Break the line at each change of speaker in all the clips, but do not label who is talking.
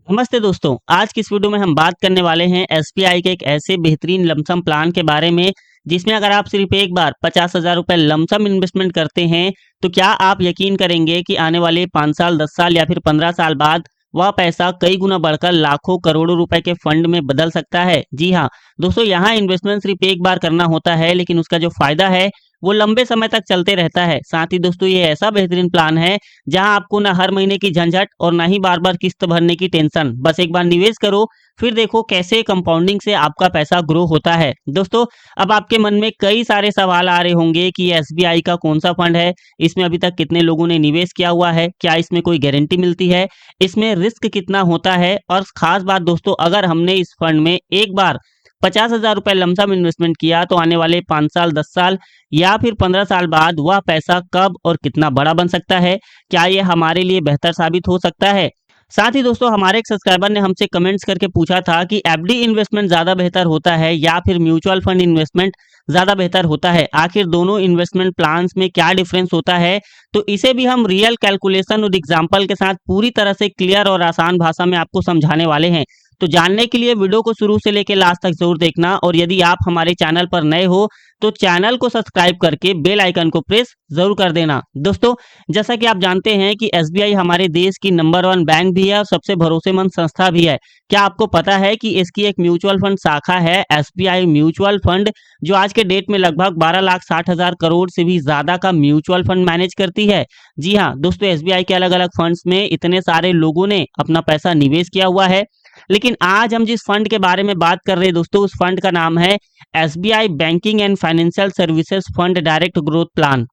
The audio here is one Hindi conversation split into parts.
नमस्ते दोस्तों, आज की इस वीडियो में हम बात करने वाले हैं एसबीआई के एक ऐसे बेहतरीन लमसम प्लान के बारे में जिसमें अगर आप सिर्फ एक बार 50,000 रुपए लमसम इन्वेस्टमेंट करते हैं तो क्या आप यकीन करेंगे कि आने वाले 5 साल 10 साल या फिर 15 साल बाद वह पैसा कई गुना बढ़कर लाखों करोड़ों रुपए के फंड में बदल सकता है। जी हाँ दोस्तों, यहाँ इन्वेस्टमेंट सिर्फ एक बार करना होता है लेकिन उसका जो फायदा है वो लंबे समय तक चलते रहता है। साथ ही दोस्तों ये ऐसा बेहतरीन प्लान है जहां आपको ना हर महीने की झंझट और ना ही बार बार किस्त भरने की टेंशन। बस एक बार निवेश करो, फिर देखो कैसे कंपाउंडिंग से आपका पैसा ग्रो होता है। दोस्तों, अब आपके मन में कई सारे सवाल आ रहे होंगे कि एसबीआई का कौन सा फंड है, इसमें अभी तक कितने लोगों ने निवेश किया हुआ है, क्या इसमें कोई गारंटी मिलती है, इसमें रिस्क कितना होता है। और खास बात दोस्तों, अगर हमने इस फंड में एक बार 50,000 रुपए लमसम इन्वेस्टमेंट किया तो आने वाले 5 साल 10 साल या फिर 15 साल बाद वह पैसा कब और कितना बड़ा बन सकता है, क्या ये हमारे लिए बेहतर साबित हो सकता है। साथ ही दोस्तों, हमारे एक सब्सक्राइबर ने हमसे कमेंट्स करके पूछा था कि एफडी इन्वेस्टमेंट ज़्यादा बेहतर होता है या फिर म्यूचुअल फंड इन्वेस्टमेंट ज़्यादा बेहतर होता है, आखिर दोनों इन्वेस्टमेंट प्लान्स में क्या डिफरेंस होता है। तो इसे भी हम रियल कैलकुलेशन और एग्जाम्पल के साथ पूरी तरह से क्लियर और आसान भाषा में आपको समझाने वाले हैं। तो जानने के लिए वीडियो को शुरू से लेकर लास्ट तक जरूर देखना, और यदि आप हमारे चैनल पर नए हो तो चैनल को सब्सक्राइब करके बेल आइकन को प्रेस जरूर कर देना। दोस्तों, जैसा कि आप जानते हैं कि एसबीआई हमारे देश की नंबर 1 बैंक भी है और सबसे भरोसेमंद संस्था भी है। क्या आपको पता है कि इसकी एक म्यूचुअल फंड शाखा है एसबीआई म्यूचुअल फंड, जो आज के डेट में लगभग 12,60,000 करोड़ से भी ज्यादा का म्यूचुअल फंड मैनेज करती है। जी हाँ दोस्तों, एसबीआई के अलग अलग फंड्स में इतने सारे लोगों ने अपना पैसा निवेश किया हुआ है। लेकिन आज हम जिस फंड के बारे में बात कर रहे हैं दोस्तों, उस फंड का नाम है SBI banking and financial services fund direct growth plan.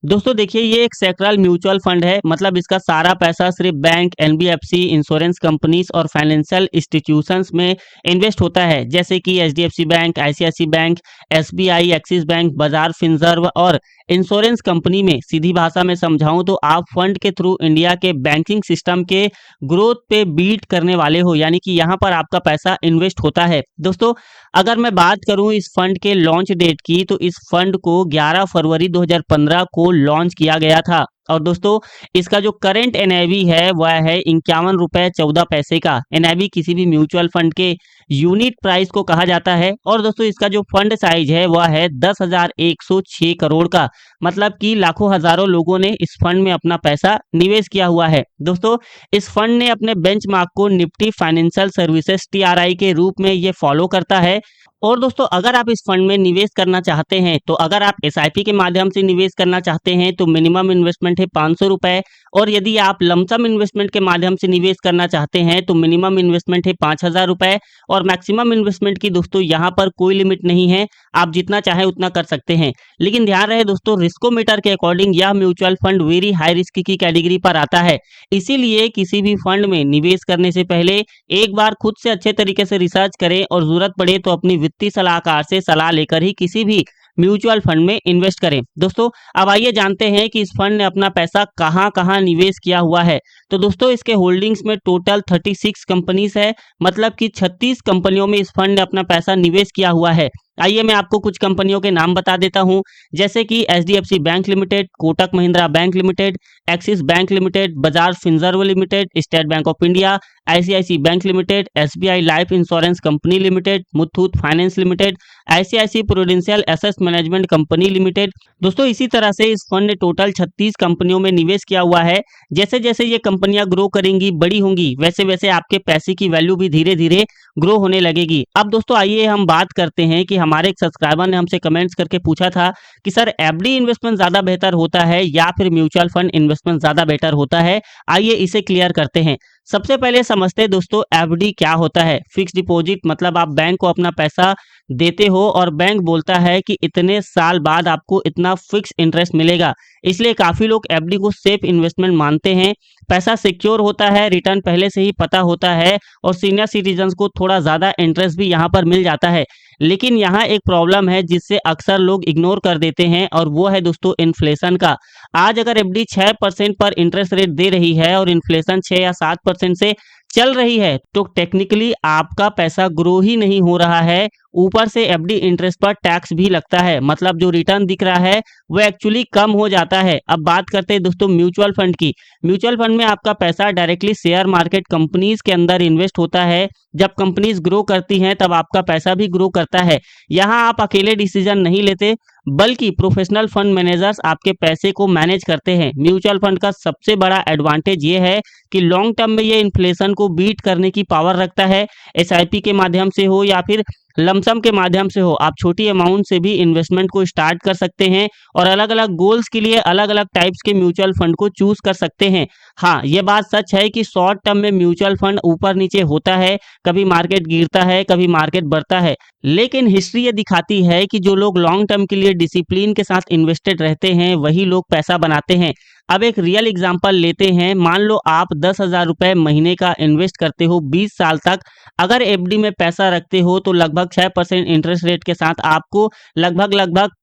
दोस्तों देखिए, ये एक सेक्टरल म्यूचुअल फंड है, मतलब इसका सारा पैसा सिर्फ बैंक, एनबीएफसी, इंश्योरेंस कंपनीज और फाइनेंशियल इंस्टीट्यूशंस में इन्वेस्ट होता है, जैसे कि HDFC bank, ICICI bank, SBI, Axis bank, Bajaj Finserv और इंश्योरेंस कंपनी में। सीधी भाषा में समझाऊं तो आप फंड के थ्रू इंडिया के बैंकिंग सिस्टम के ग्रोथ पे बीट करने वाले हो, यानी कि यहाँ पर आपका पैसा इन्वेस्ट होता है। दोस्तों, अगर मैं बात करूं इस फंड के लॉन्च डेट की, तो इस फंड को 11 फरवरी 2015 को लॉन्च किया गया था। और दोस्तों, इसका जो करंट एनआईवी है वह है 51 रुपए 14 पैसे का। एनआईवी किसी भी म्यूचुअल फंड के यूनिट प्राइस को कहा जाता है। और दोस्तों, इसका जो फंड साइज है वह है 10,106 करोड़ का, मतलब कि लाखों हजारों लोगों ने इस फंड में अपना पैसा निवेश किया हुआ है। दोस्तों, इस फंड ने अपने बेंचमार्क को निफ्टी फाइनेंशियल सर्विसेज टीआरआई के रूप में ये फॉलो करता है। और दोस्तों, अगर आप इस फंड में निवेश करना चाहते हैं, तो अगर आप एसआईपी के माध्यम से निवेश करना चाहते हैं तो मिनिमम इन्वेस्टमेंट है 500 रुपए, और यदि आप लमसम इन्वेस्टमेंट के माध्यम से निवेश करना चाहते हैं तो मिनिमम इन्वेस्टमेंट है 5,000 रुपए, और मैक्सिमम इन्वेस्टमेंट की दोस्तों यहाँ पर कोई लिमिट नहीं है, आप जितना चाहे उतना कर सकते हैं। लेकिन ध्यान रहे दोस्तों, रिस्कोमीटर के अकॉर्डिंग यह mutual fund very high risk की कैटेगरी पर आता है। इसीलिए किसी भी फंड में निवेश करने से पहले एक बार खुद से अच्छे तरीके से रिसर्च करें, और जरूरत पड़े तो अपनी वित्तीय सलाहकार से सलाह लेकर ही किसी भी म्यूचुअल फंड में इन्वेस्ट करें। दोस्तों, अब आइए जानते हैं कि इस फंड ने अपना पैसा कहां कहां निवेश किया हुआ है। तो दोस्तों, इसके होल्डिंग्स में टोटल 36 कंपनीज है, मतलब कि 36 कंपनियों में इस फंड ने अपना पैसा निवेश किया हुआ है। आइए मैं आपको कुछ कंपनियों के नाम बता देता हूं, जैसे कि HDFC bank limited, Kotak Mahindra bank limited, Axis bank limited, Bajaj Finserv limited, state bank of India, ICICI bank limited, SBI life insurance company limited, Muthoot finance limited, ICICI prudential asset management company limited. दोस्तों, इसी तरह से इस फंड ने टोटल 36 कंपनियों में निवेश किया हुआ है। जैसे जैसे ये कंपनियां ग्रो करेंगी, बड़ी होंगी, वैसे वैसे आपके पैसे की वैल्यू भी धीरे धीरे ग्रो होने लगेगी। अब दोस्तों, आइए हम बात करते हैं कि हमारे एक सब्सक्राइबर ने हमसे कमेंट्स करके पूछा था कि सर, एफडी इन्वेस्टमेंट ज्यादा बेहतर होता है या फिर म्यूचुअल फंड इन्वेस्टमेंट ज्यादा बेटर होता है। आइए इसे क्लियर करते हैं। सबसे पहले समझते हैं दोस्तों, एफडी क्या होता है। फिक्स डिपॉजिट, मतलब आप बैंक को अपना पैसा देते हो और बैंक बोलता है कि इतने साल बाद आपको इतना फिक्स इंटरेस्ट मिलेगा। इसलिए काफी लोग एफडी को सेफ इन्वेस्टमेंट मानते हैं। पैसा सिक्योर होता है, रिटर्न पहले से ही पता होता है, और सीनियर सिटीजन्स को थोड़ा ज्यादा इंटरेस्ट भी यहाँ पर मिल जाता है। लेकिन यहाँ एक प्रॉब्लम है जिससे अक्सर लोग इग्नोर कर देते हैं, और वो है दोस्तों इन्फ्लेशन का। आज अगर एफडी 6% पर इंटरेस्ट रेट दे रही है और इन्फ्लेशन 6 या 7% से चल रही है तो टेक्निकली आपका पैसा ग्रो ही नहीं हो रहा है, ऊपर से एफडी इंटरेस्ट पर टैक्स भी लगता है, मतलब जो रिटर्न दिख रहा है वो एक्चुअली कम हो जाता है। अब बात करते हैं दोस्तों म्यूचुअल फंड की। म्यूचुअल फंड में आपका पैसा डायरेक्टली शेयर मार्केट कंपनीज के अंदर इन्वेस्ट होता है। जब कंपनीज ग्रो करती हैं तब आपका पैसा भी ग्रो करता है। यहाँ आप अकेले डिसीजन नहीं लेते, बल्कि प्रोफेशनल फंड मैनेजर्स आपके पैसे को मैनेज करते हैं। म्यूचुअल फंड का सबसे बड़ा एडवांटेज ये है कि लॉन्ग टर्म में ये इन्फ्लेशन को बीट करने की पावर रखता है। एसआईपी के माध्यम से हो या फिर लमसम के माध्यम से हो, आप छोटी अमाउंट से भी इन्वेस्टमेंट को स्टार्ट कर सकते हैं और अलग अलग गोल्स के लिए अलग अलग टाइप्स के म्यूचुअल फंड को चूज कर सकते हैं। हाँ, ये बात सच है कि शॉर्ट टर्म में म्यूचुअल फंड ऊपर नीचे होता है, कभी मार्केट गिरता है, कभी मार्केट बढ़ता है, लेकिन हिस्ट्री ये दिखाती है कि जो लोग लॉन्ग टर्म के लिए डिसिप्लिन के साथ इन्वेस्टेड रहते हैं वही लोग पैसा बनाते हैं। अब एक रियल एग्जांपल लेते हैं। मान लो आप 10,000 रुपए महीने का इन्वेस्ट करते हो 20 साल तक। अगर एफडी में पैसा रखते हो तो लगभग 6% इंटरेस्ट रेट के साथ आपको लगभग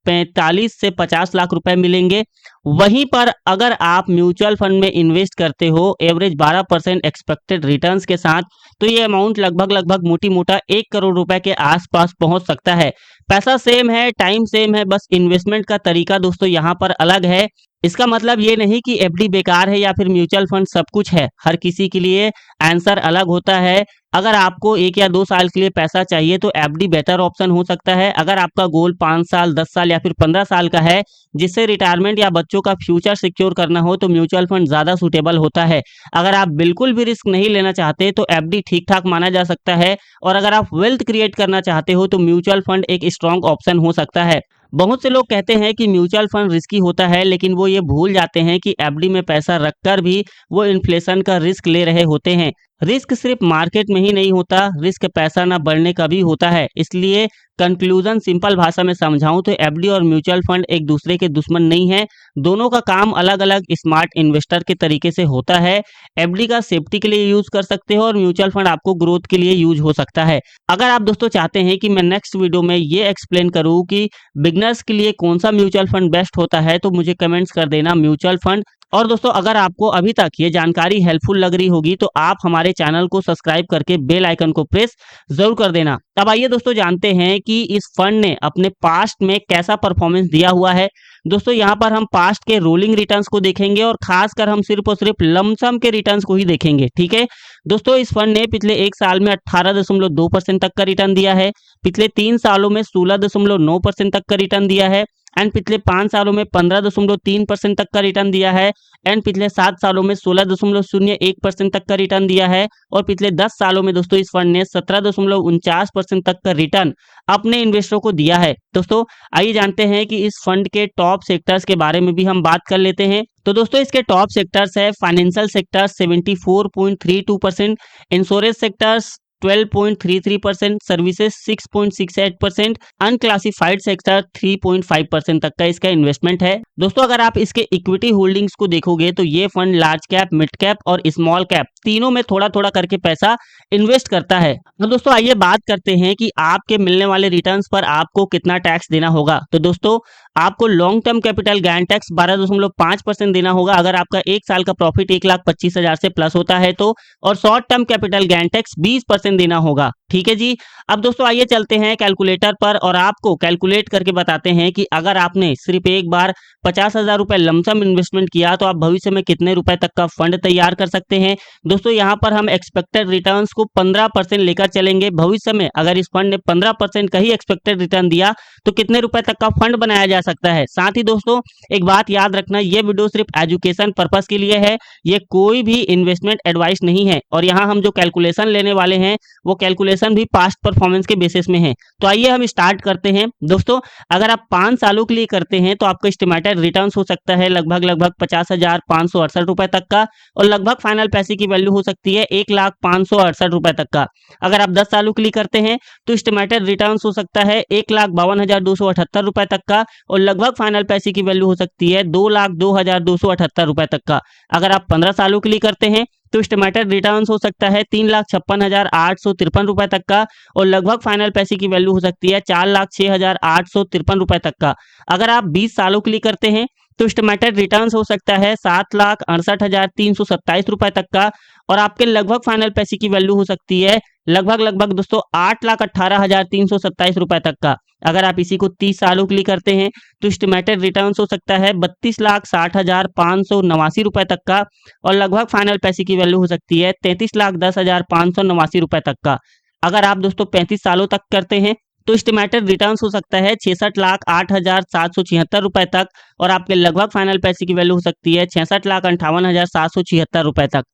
45 से 50 लाख रुपए मिलेंगे। वहीं पर अगर आप म्यूचुअल फंड में इन्वेस्ट करते हो एवरेज 12% एक्सपेक्टेड रिटर्न्स के साथ, तो ये अमाउंट लगभग मोटी मोटा 1 करोड़ रुपए के आसपास पहुंच सकता है। पैसा सेम है, टाइम सेम है, बस इन्वेस्टमेंट का तरीका दोस्तों यहाँ पर अलग है। इसका मतलब ये नहीं कि एफडी बेकार है या फिर म्यूचुअल फंड सब कुछ है। हर किसी के लिए आंसर अलग होता है। अगर आपको 1 या 2 साल के लिए पैसा चाहिए तो एफडी बेटर ऑप्शन हो सकता है। अगर आपका गोल 5 साल, 10 साल या फिर 15 साल का है, जिससे रिटायरमेंट या बच्चों का फ्यूचर सिक्योर करना हो, तो म्यूचुअल फंड ज्यादा सूटेबल होता है। अगर आप बिल्कुल भी रिस्क नहीं लेना चाहते तो एफडी ठीक ठाक माना जा सकता है। और अगर आप वेल्थ क्रिएट करना चाहते हो तो म्यूचुअल फंड एक स्ट्रॉन्ग ऑप्शन हो सकता है। बहुत से लोग कहते हैं कि म्यूचुअल फंड रिस्की होता है, लेकिन वो ये भूल जाते हैं कि एफडी में पैसा रखकर भी वो इन्फ्लेशन का रिस्क ले रहे होते हैं। रिस्क सिर्फ मार्केट में ही नहीं होता, रिस्क पैसा ना बढ़ने का भी होता है। इसलिए कंक्लूजन सिंपल भाषा में समझाऊं तो एफडी और म्यूचुअल फंड एक दूसरे के दुश्मन नहीं है। दोनों का काम अलग अलग स्मार्ट इन्वेस्टर के तरीके से होता है। एफडी का सेफ्टी के लिए यूज कर सकते हो और म्यूचुअल फंड आपको ग्रोथ के लिए यूज हो सकता है। अगर आप दोस्तों चाहते हैं कि मैं नेक्स्ट वीडियो में ये एक्सप्लेन करूं कि बिगनर्स के लिए कौन सा म्यूचुअल फंड बेस्ट होता है, तो मुझे कमेंट्स कर देना म्यूचुअल फंड। और दोस्तों अगर आपको अभी तक ये जानकारी हेल्पफुल लग रही होगी तो आप हमारे चैनल को सब्सक्राइब करके बेल आइकन को प्रेस जरूर कर देना। अब आइए दोस्तों जानते हैं कि इस फंड ने अपने पास्ट में कैसा परफॉर्मेंस दिया हुआ है। दोस्तों यहाँ पर हम पास्ट के रोलिंग रिटर्न्स को देखेंगे और खासकर हम सिर्फ और सिर्फ लमसम के रिटर्न्स को ही देखेंगे, ठीक है। दोस्तों इस फंड ने पिछले 1 साल में 18.2% तक का रिटर्न दिया है, पिछले 3 सालों में 16.9% तक का रिटर्न दिया है, एंड पिछले 5 सालों में 15.3% तक का रिटर्न दिया है, एंड पिछले 7 सालों में 16.01% तक का रिटर्न दिया है, और पिछले 10 सालों में दोस्तों इस फंड ने 17.49% तक का रिटर्न अपने इन्वेस्टरों को दिया है। दोस्तों आइए जानते हैं कि इस फंड के टॉप सेक्टर्स के बारे में भी हम बात कर लेते हैं। तो दोस्तों इसके टॉप सेक्टर्स है financial sector 74.32%, insurance sectors 12.33%, services 6.68%, unclassified sector 3.5% तक का इसका इन्वेस्टमेंट है। दोस्तों अगर आप इसके इक्विटी होल्डिंग्स को देखोगे तो ये fund large cap, mid cap और स्मॉल कैप तीनों में थोड़ा थोड़ा करके पैसा इन्वेस्ट करता है। तो दोस्तों आइए बात करते हैं कि आपके मिलने वाले रिटर्न्स पर आपको कितना टैक्स देना होगा। तो दोस्तों आपको long term capital gain tax 12.5% देना होगा अगर आपका 1 साल का प्रॉफिट 1,25,000 से प्लस होता है तो, और short term capital gain tax 20% देना होगा, ठीक है जी। अब दोस्तों आइए चलते हैं कैलकुलेटर पर और आपको कैलकुलेट करके बताते हैं कि अगर आपने सिर्फ एक बार 50,000 रुपए लमसम इन्वेस्टमेंट किया तो आप भविष्य में कितने रुपए तक का फंड तैयार कर सकते हैं। दोस्तों यहाँ पर हम एक्सपेक्टेड रिटर्न्स को 15% लेकर चलेंगे। भविष्य में अगर इस फंड ने 15% का ही एक्सपेक्टेड रिटर्न दिया तो कितने रुपए तक का फंड बनाया जा सकता है। साथ ही दोस्तों एक बात याद रखना, ये वीडियो सिर्फ एजुकेशन पर्पस के लिए है, ये कोई भी इन्वेस्टमेंट एडवाइस नहीं है। और यहाँ हम जो कैलकुलेशन लेने वाले हैं वो कैलकुलेशन भी पास्ट परफॉर्मेंस के बेसिस में है। तो आइए हम स्टार्ट करते हैं। दोस्तों अगर आप 5 सालों के लिए करते हैं तो आपका एस्टिमेटेड रिटर्न हो सकता है लगभग 50,568 रुपए तक का, और लगभग फाइनल पैसे की वैल्यू हो सकती है 1,05,68 रुपए तक का। अगर आप 10 सालों के लिए करते हैं तो एस्टिमेटेड रिटर्न हो सकता है 1,52,278 रुपए तक का, और लगभग फाइनल पैसे की वैल्यू हो सकती है 2,02,278 रुपए तक का। अगर आप 15 सालों के लिए करते हैं तो एस्टिमेटेड रिटर्न हो सकता है 3,56,853 रुपए तक का, और लगभग फाइनल पैसे की वैल्यू हो सकती है 4,06,853 रुपए तक का। अगर आप 20 सालों के लिए करते हैं तो एस्टिमेटेड रिटर्न्स हो सकता है 7,68,327 रुपए तक का, और आपके लगभग फाइनल पैसे की वैल्यू हो सकती है लगभग दोस्तों 8,18,327 रुपए तक का। अगर आप इसी को 30 सालों के लिए करते हैं तो एस्टिमेटेड रिटर्न्स हो सकता है 32,60,589 रुपए तक का, और लगभग फाइनल पैसे की वैल्यू हो सकती है 33,10,589 रुपए तक का। अगर आप दोस्तों 35 सालों तक करते हैं तो एस्टिमेटेड रिटर्न्स हो सकता है 66,08,776 रुपए तक, और आपके लगभग फाइनल पैसे की वैल्यू हो सकती है 66,58,776 रुपए तक।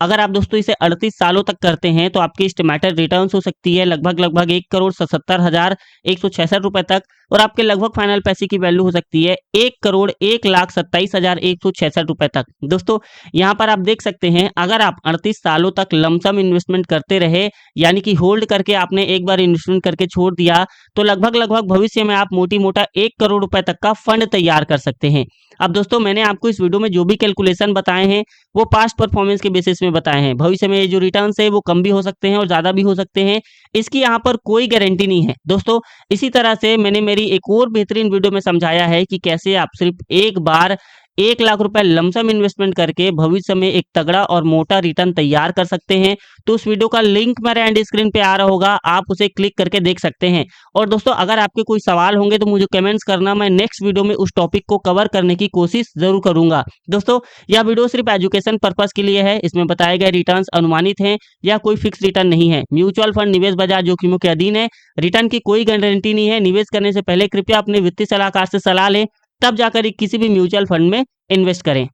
अगर आप दोस्तों इसे 38 सालों तक करते हैं तो आपकी एस्टिमेटेड रिटर्न्स हो सकती है लगभग 1,77,166 रुपए तक, और आपके लगभग फाइनल पैसे की वैल्यू हो सकती है 1,01,27,166 रुपए तक। दोस्तों यहाँ पर आप देख सकते हैं, अगर आप 38 सालों तक लमसम इन्वेस्टमेंट करते रहे, यानी कि होल्ड करके आपने एक बार इन्वेस्टमेंट करके छोड़ दिया, तो लगभग भविष्य में आप मोटी मोटा 1 करोड़ रुपए तक का फंड तैयार कर सकते हैं। अब दोस्तों मैंने आपको इस वीडियो में जो भी कैलकुलेशन बताए हैं वो पास्ट परफॉर्मेंस के बेसिस में बताए हैं। भविष्य में ये जो रिटर्न्स है वो कम भी हो सकते हैं और ज़्यादा भी हो सकते हैं, इसकी यहाँ पर कोई गारंटी नहीं है दोस्तों। इसी तरह से मैंने मेरी एक और बेहतरीन वीडियो में समझाया है कि कैसे आप सिर्फ एक बार 1 लाख रुपए लमसम इन्वेस्टमेंट करके भविष्य में एक तगड़ा और मोटा रिटर्न तैयार कर सकते हैं। तो उस वीडियो का लिंक मेरे एंड स्क्रीन पे आ रहा होगा, आप उसे क्लिक करके देख सकते हैं। और दोस्तों अगर आपके कोई सवाल होंगे तो मुझे कमेंट्स करना, मैं नेक्स्ट वीडियो में उस टॉपिक को कवर करने की कोशिश जरूर करूंगा। दोस्तों यह वीडियो सिर्फ एजुकेशन पर्पज के लिए है, इसमें बताए गए रिटर्न्स अनुमानित हैं या कोई फिक्स रिटर्न नहीं है। म्यूचुअल फंड निवेश बाजार जोखिमों के अधीन है, रिटर्न की कोई गारंटी नहीं है। निवेश करने से पहले कृपया अपने वित्तीय सलाहकार से सलाह लें, तब जाकर किसी भी म्यूचुअल फंड में इन्वेस्ट करें।